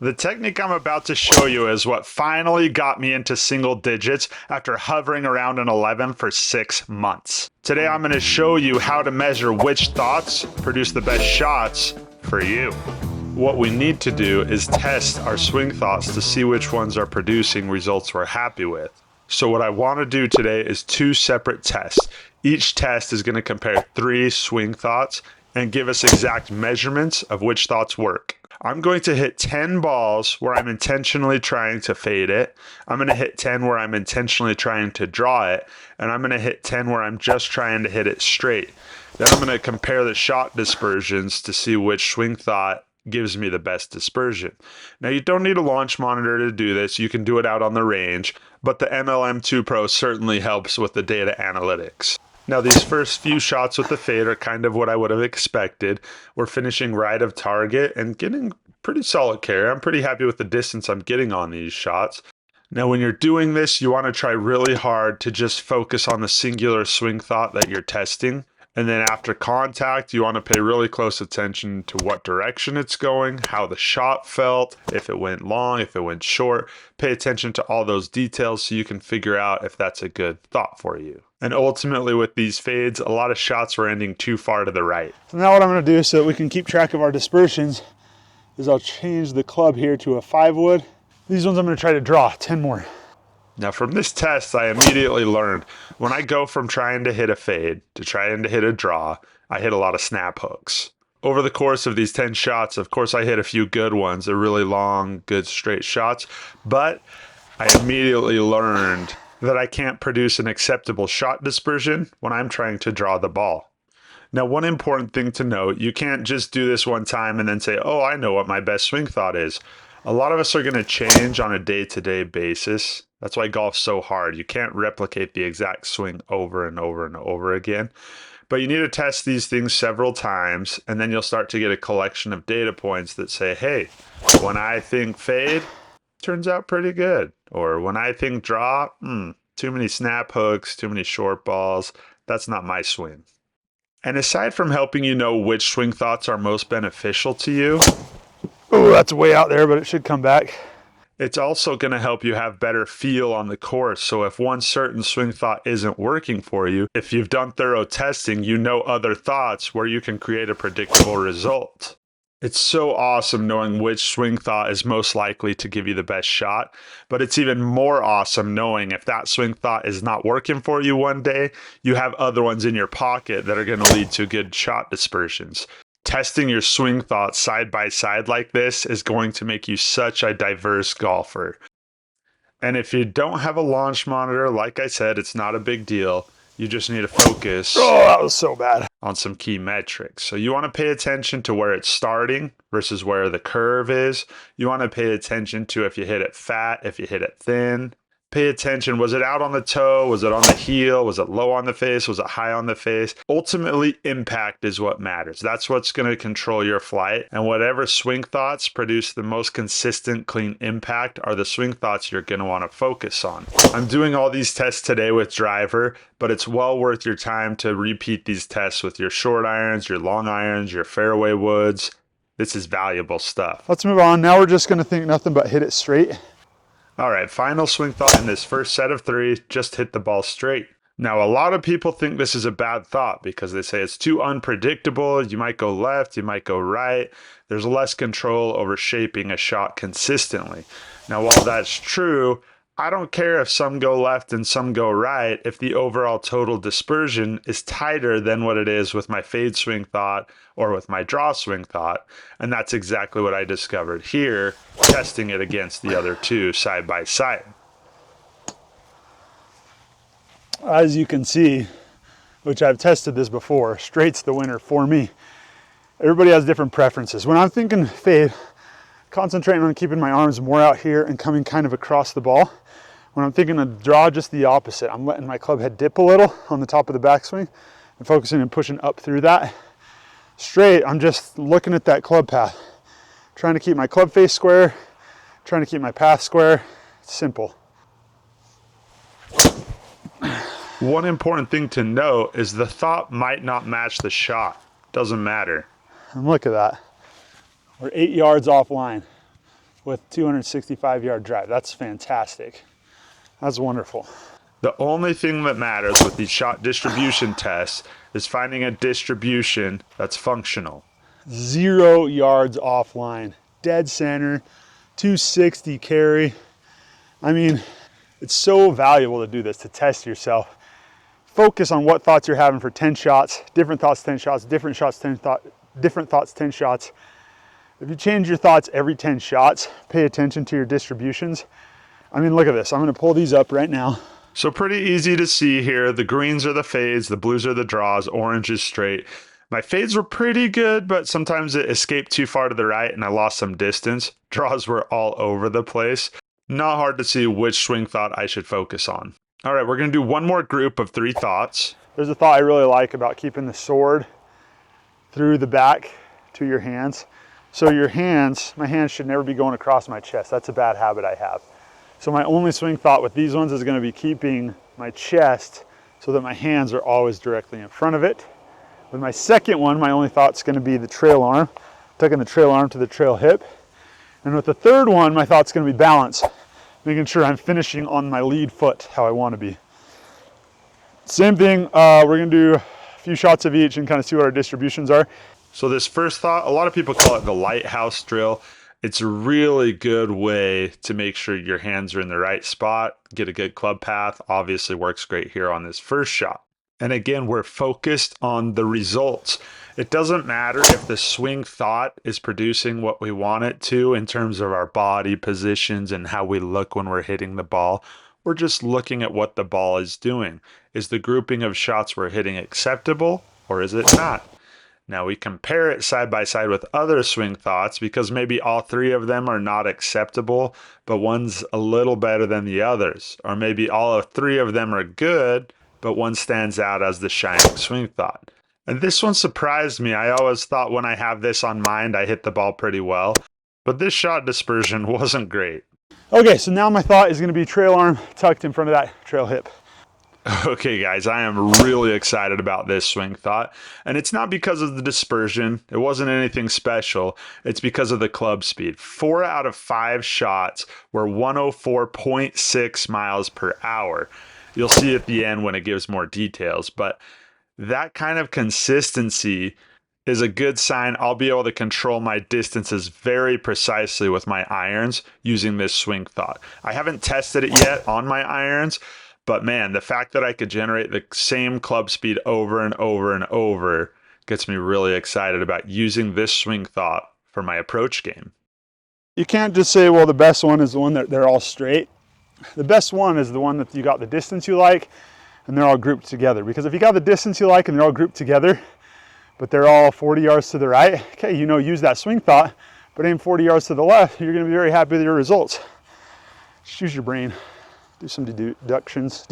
The technique I'm about to show you is what finally got me into single digits after hovering around an 11 for 6 months. Today I'm going to show you how to measure which thoughts produce the best shots for you. What we need to do is test our swing thoughts to see which ones are producing results we're happy with. So what I want to do today is 2 separate tests. Each test is going to compare 3 swing thoughts and give us exact measurements of which thoughts work. I'm going to hit 10 balls where I'm intentionally trying to fade it. I'm going to hit 10 where I'm intentionally trying to draw it. And I'm going to hit 10 where I'm just trying to hit it straight. Then I'm going to compare the shot dispersions to see which swing thought gives me the best dispersion. Now, you don't need a launch monitor to do this. You can do it out on the range, but the MLM2 Pro certainly helps with the data analytics. Now, these first few shots with the fade are kind of what I would have expected. We're finishing right of target and getting pretty solid carry. I'm pretty happy with the distance I'm getting on these shots. Now, when you're doing this, you want to try really hard to just focus on the singular swing thought that you're testing. And then after contact, you want to pay really close attention to what direction it's going, how the shot felt, if it went long, if it went short. Pay attention to all those details so you can figure out if that's a good thought for you. And ultimately with these fades, a lot of shots were ending too far to the right. So now what I'm going to do so that we can keep track of our dispersions is I'll change the club here to a 5 wood. These ones I'm going to try to draw 10 more. Now from this test, I immediately learned when I go from trying to hit a fade to trying to hit a draw, I hit a lot of snap hooks. Over the course of these 10 shots, of course, I hit a few good ones. They're really long, good straight shots, but I immediately learned that I can't produce an acceptable shot dispersion when I'm trying to draw the ball. Now, one important thing to note, you can't just do this one time and then say, oh, I know what my best swing thought is. A lot of us are going to change on a day-to-day basis. That's why golf's so hard. You can't replicate the exact swing over and over and over again. But you need to test these things several times, and then you'll start to get a collection of data points that say, hey, when I think fade, turns out pretty good. Or when I think draw, too many snap hooks, too many short balls. That's not my swing. And aside from helping you know which swing thoughts are most beneficial to you, Oh, that's way out there, but it should come back. it's also going to help you have better feel on the course. So if one certain swing thought isn't working for you, if you've done thorough testing, you know other thoughts where you can create a predictable result. It's so awesome knowing which swing thought is most likely to give you the best shot, but it's even more awesome knowing if that swing thought is not working for you one day, you have other ones in your pocket that are going to lead to good shot dispersions. Testing your swing thoughts side by side like this is going to make you such a diverse golfer. And if you don't have a launch monitor, like I said, it's not a big deal. You just need to focus Oh, that was so bad. on some key metrics. So you want to pay attention to where it's starting versus where the curve is. You want to pay attention to if you hit it fat, if you hit it thin. Pay attention, was it out on the toe? Was it on the heel? Was it low on the face? Was it high on the face? Ultimately, impact is what matters. That's what's going to control your flight. And whatever swing thoughts produce the most consistent, clean impact are the swing thoughts you're going to want to focus on. I'm doing all these tests today with driver, but it's well worth your time to repeat these tests with your short irons, your long irons, your fairway woods. This is valuable stuff. Let's move on. Now we're just going to think nothing but hit it straight. All right, final swing thought in this first set of 3, just hit the ball straight. Now, a lot of people think this is a bad thought because they say it's too unpredictable. You might go left, you might go right. There's less control over shaping a shot consistently. Now, while that's true, I don't care if some go left and some go right if the overall total dispersion is tighter than what it is with my fade swing thought or with my draw swing thought. And that's exactly what I discovered here, testing it against the other 2 side by side. As you can see, which I've tested this before, straight's the winner for me. Everybody has different preferences. When I'm thinking fade, concentrating on keeping my arms more out here and coming kind of across the ball. When I'm thinking of draw, just the opposite. I'm letting my club head dip a little on the top of the backswing and focusing and pushing up through that. Straight, I'm just looking at that club path, trying to keep my club face square, trying to keep my path square. It's simple. One important thing to note is the thought might not match the shot. Doesn't matter. And look at that. We're 8 yards offline. with 265-yard drive. That's fantastic. That's wonderful. The only thing that matters with these shot distribution tests is finding a distribution that's functional. 0 yards offline, dead center, 260 carry. I mean, it's so valuable to do this, to test yourself. Focus on what thoughts you're having for 10 shots, different thoughts, 10 shots, different shots, 10 thoughts, different thoughts, 10 shots. If you change your thoughts every 10 shots, pay attention to your distributions. I mean, look at this. I'm gonna pull these up right now. So pretty easy to see here. The greens are the fades, the blues are the draws, orange is straight. My fades were pretty good, but sometimes it escaped too far to the right and I lost some distance. Draws were all over the place. Not hard to see which swing thought I should focus on. All right, we're gonna do one more group of 3 thoughts. There's a thought I really like about keeping the sword through the back to your hands. So your hands, my hands should never be going across my chest. That's a bad habit I have. So my only swing thought with these ones is gonna be keeping my chest so that my hands are always directly in front of it. With my second one, my only thought's gonna be the trail arm, tucking the trail arm to the trail hip. And with the third one, my thought's gonna be balance, making sure I'm finishing on my lead foot how I wanna be. Same thing, we're gonna do a few shots of each and kind of see what our distributions are. So this first thought, a lot of people call it the lighthouse drill. It's a really good way to make sure your hands are in the right spot, get a good club path. Obviously works great here on this first shot. And again, we're focused on the results. It doesn't matter if the swing thought is producing what we want it to in terms of our body positions and how we look when we're hitting the ball. We're just looking at what the ball is doing. Is the grouping of shots we're hitting acceptable or is it not? Now we compare it side by side with other swing thoughts because maybe all 3 of them are not acceptable, but one's a little better than the others. Or maybe all 3 of them are good, but one stands out as the shining swing thought. And this one surprised me. I always thought when I have this on mind, I hit the ball pretty well, but this shot dispersion wasn't great. Okay, so now my thought is gonna be trail arm tucked in front of that trail hip. Okay, guys, I am really excited about this swing thought. And it's not because of the dispersion. It wasn't anything special. It's because of the club speed. 4 out of 5 shots were 104.6 miles per hour. You'll see at the end when it gives more details. But that kind of consistency is a good sign I'll be able to control my distances very precisely with my irons using this swing thought. I haven't tested it yet on my irons, but man, the fact that I could generate the same club speed over and over and over gets me really excited about using this swing thought for my approach game. You can't just say, well, the best one is the one that they're all straight. The best one is the one that you got the distance you like and they're all grouped together. Because if you got the distance you like and they're all grouped together, but they're all 40 yards to the right, okay, you know, use that swing thought, but aim 40 yards to the left, you're gonna be very happy with your results. Just use your brain. Do some deductions.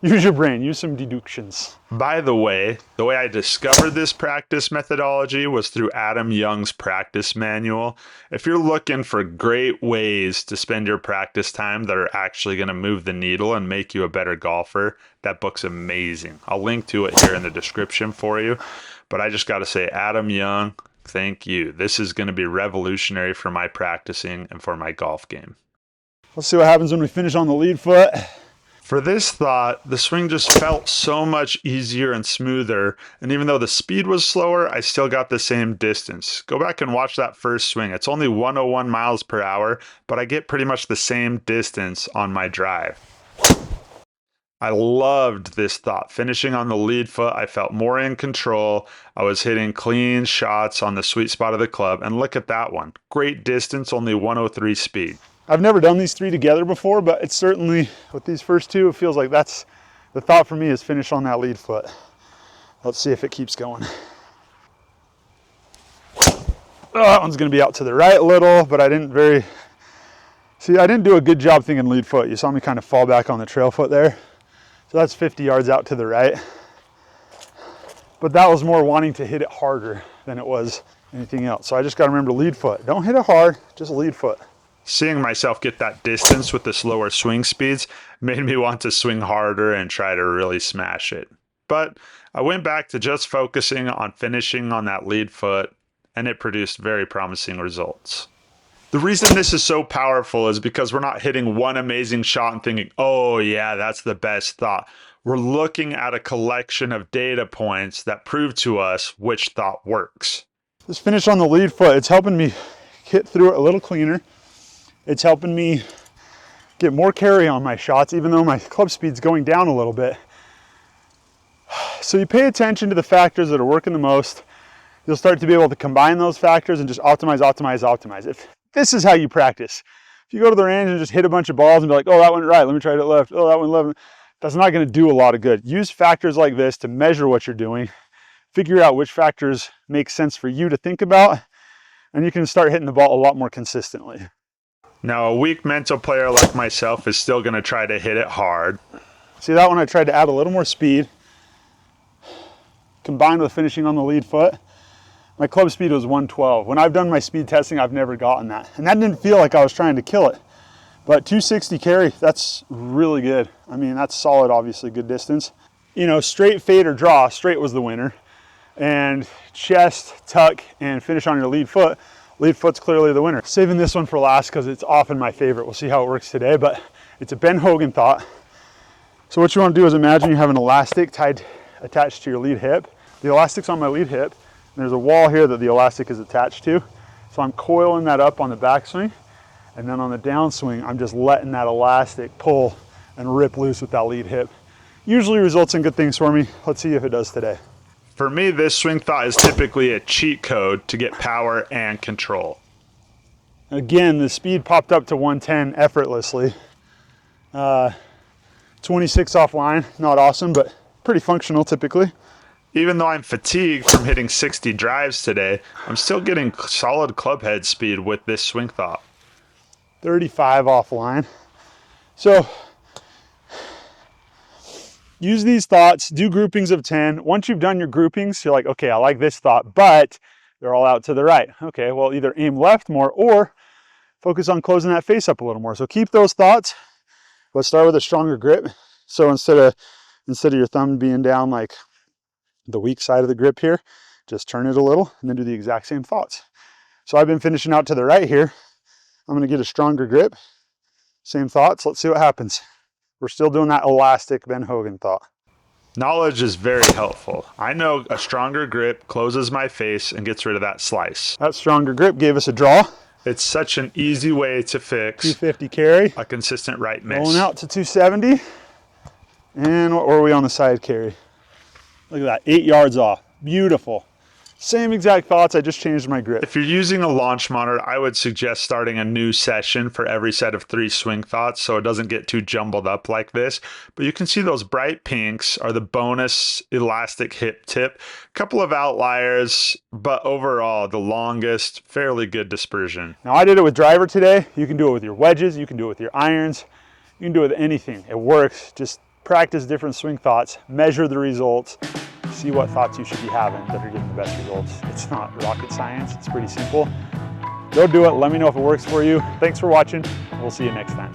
Use your brain, use some deductions. By the way I discovered this practice methodology was through Adam Young's practice manual. If you're looking for great ways to spend your practice time that are actually going to move the needle and make you a better golfer, that book's amazing. I'll link to it here in the description for you. But I just got to say, Adam Young, thank you. This is going to be revolutionary for my practicing and for my golf game. Let's see what happens when we finish on the lead foot. For this thought, the swing just felt so much easier and smoother, and even though the speed was slower, I still got the same distance. Go back and watch that first swing. It's only 101 miles per hour, but I get pretty much the same distance on my drive. I loved this thought. Finishing on the lead foot, I felt more in control. I was hitting clean shots on the sweet spot of the club, and look at that one. Great distance, only 103 speed. I've never done these 3 together before, but it's certainly, with these first 2, it feels like that's, the thought for me is finish on that lead foot. Let's see if it keeps going. Oh, that one's gonna be out to the right a little, but I didn't do a good job thinking lead foot. You saw me kind of fall back on the trail foot there. So that's 50 yards out to the right. But that was more wanting to hit it harder than it was anything else. So I just gotta remember lead foot. Don't hit it hard, just lead foot. Seeing myself get that distance with the slower swing speeds made me want to swing harder and try to really smash it. But I went back to just focusing on finishing on that lead foot, and it produced very promising results. The reason this is so powerful is because we're not hitting one amazing shot and thinking, oh yeah, that's the best thought. We're looking at a collection of data points that prove to us which thought works. This finish on the lead foot, it's helping me hit through it a little cleaner. It's helping me get more carry on my shots, even though my club speed's going down a little bit. So you pay attention to the factors that are working the most. You'll start to be able to combine those factors and just optimize, optimize, optimize. If this is how you practice, if you go to the range and just hit a bunch of balls and be like, oh, that went right, let me try it left, oh, that went left, that's not gonna do a lot of good. Use factors like this to measure what you're doing, figure out which factors make sense for you to think about, and you can start hitting the ball a lot more consistently. Now, a weak mental player like myself is still gonna try to hit it hard. See that one, I tried to add a little more speed, combined with finishing on the lead foot. My club speed was 112. When I've done my speed testing, I've never gotten that. And that didn't feel like I was trying to kill it. But 260 carry, that's really good. I mean, that's solid, obviously, good distance. You know, straight, fade, or draw, straight was the winner. And chest, tuck, and finish on your lead foot's clearly the winner. Saving this one for last because it's often my favorite. We'll see how it works today, but it's a Ben Hogan thought. So what you want to do is imagine you have an elastic attached to your lead hip. The elastic's on my lead hip. There's a wall here that the elastic is attached to. So I'm coiling that up on the backswing, and then on the downswing, I'm just letting that elastic pull and rip loose with that lead hip. Usually results in good things for me. Let's see if it does today. For me, this swing thought is typically a cheat code to get power and control. Again, the speed popped up to 110 effortlessly. 26 offline, not awesome, but pretty functional typically. Even though I'm fatigued from hitting 60 drives today, I'm still getting solid club head speed with this swing thought. 35 offline. So use these thoughts, do groupings of 10. Once you've done your groupings, you're like, okay, I like this thought, but they're all out to the right. Okay, well, either aim left more or focus on closing that face up a little more. So keep those thoughts. Let's start with a stronger grip. So instead of your thumb being down like the weak side of the grip here, just turn it a little and then do the exact same thoughts. So I've been finishing out to the right here. I'm gonna get a stronger grip, same thoughts, let's see what happens. We're still doing that elastic Ben Hogan thought. Knowledge is very helpful. I know a stronger grip closes my face and gets rid of that slice. That stronger grip gave us a draw. It's such an easy way to fix 250 carry. a consistent right miss. Rolling out to 270. And what were we on the side carry? Look at that, 8 yards off. Beautiful. Same exact thoughts, I just changed my grip. If you're using a launch monitor, I would suggest starting a new session for every set of 3 swing thoughts so it doesn't get too jumbled up like this. But you can see those bright pinks are the bonus elastic hip tip. A couple of outliers, but overall the longest, fairly good dispersion. Now I did it with driver today. You can do it with your wedges, you can do it with your irons, you can do it with anything. It works. Just practice different swing thoughts, measure the results, see what thoughts you should be having that are getting the best results. It's not rocket science, it's pretty simple. Go do it, let me know if it works for you. Thanks for watching, we'll see you next time.